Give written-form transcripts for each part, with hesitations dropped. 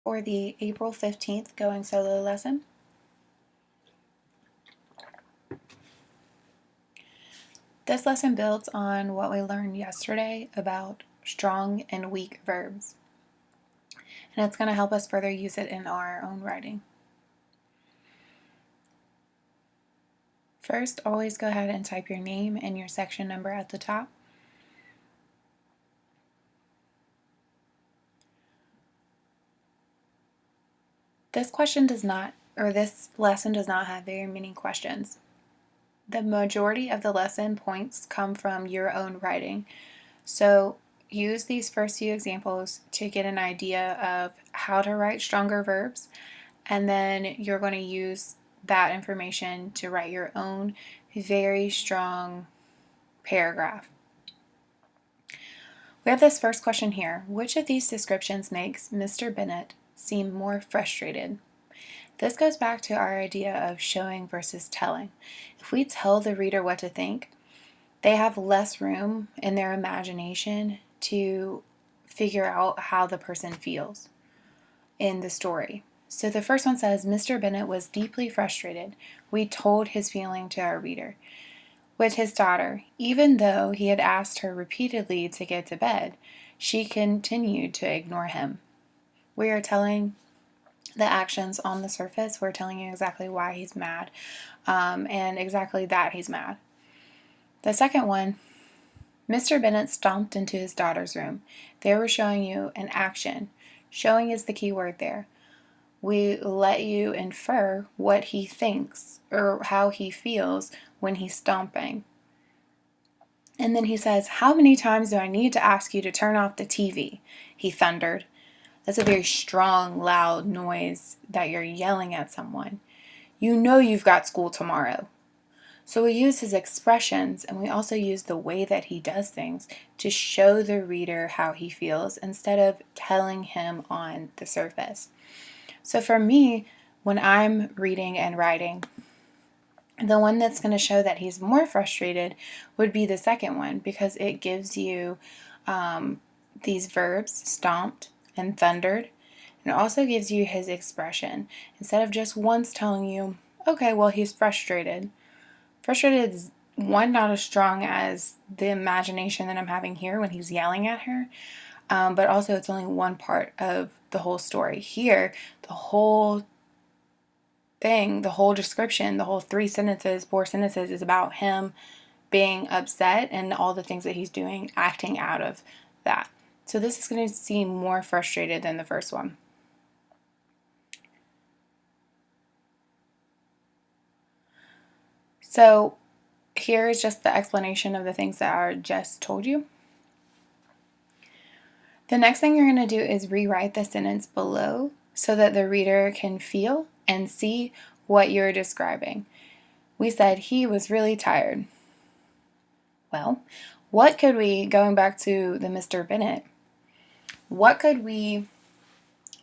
for the April 15th Going Solo lesson. This lesson builds on what we learned yesterday about strong and weak verbs, and it's going to help us further use it in our own writing. First, always go ahead and type your name and your section number at the top. This lesson does not have very many questions. The majority of the lesson points come from your own writing. So use these first few examples to get an idea of how to write stronger verbs, and then you're going to use that information to write your own very strong paragraph. We have this first question here. Which of these descriptions makes Mr. Bennett seem more frustrated? This goes back to our idea of showing versus telling. If we tell the reader what to think, they have less room in their imagination to figure out how the person feels in the story. So the first one says, Mr. Bennett was deeply frustrated. We told his feeling to our reader. With his daughter, even though he had asked her repeatedly to get to bed, she continued to ignore him. We are telling the actions on the surface. We're telling you exactly why he's mad, and exactly that he's mad. The second one, Mr. Bennett stomped into his daughter's room. They were showing you an action. Showing is the key word there. We let you infer what he thinks or how he feels when he's stomping. And then he says, how many times do I need to ask you to turn off the TV? He thundered. That's a very strong, loud noise that you're yelling at someone. You know you've got school tomorrow. So we use his expressions, and we also use the way that he does things to show the reader how he feels instead of telling him on the surface. So for me, when I'm reading and writing, the one that's going to show that he's more frustrated would be the second one, because it gives you these verbs, stomped and thundered, and it also gives you his expression. Instead of just once telling you, okay, well, he's frustrated. Frustrated is, one, not as strong as the imagination that I'm having here when he's yelling at her, but also it's only one part of the whole story. Here, the whole thing, the whole description, the whole 4 sentences is about him being upset and all the things that he's doing, acting out of that. So this is going to seem more frustrated than the first one. So here is just the explanation of the things that I just told you. The next thing you're going to do is rewrite the sentence below so that the reader can feel and see what you're describing. We said he was really tired. Well, what could we, going back to the Mr. Bennett, what could we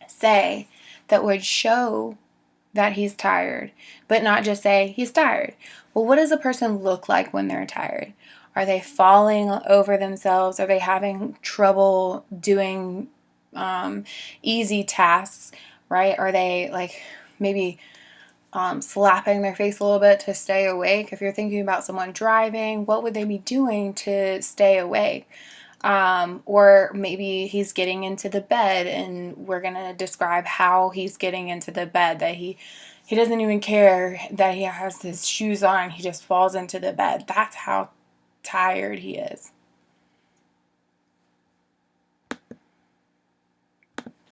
say that would show that he's tired, but not just say he's tired? Well, what does a person look like when they're tired? Are they falling over themselves? Are they having trouble doing easy tasks, right? Are they like maybe slapping their face a little bit to stay awake? If you're thinking about someone driving, what would they be doing to stay awake? Or maybe he's getting into the bed, and we're going to describe how he's getting into the bed, that he doesn't even care that he has his shoes on. He just falls into the bed. That's how tired he is.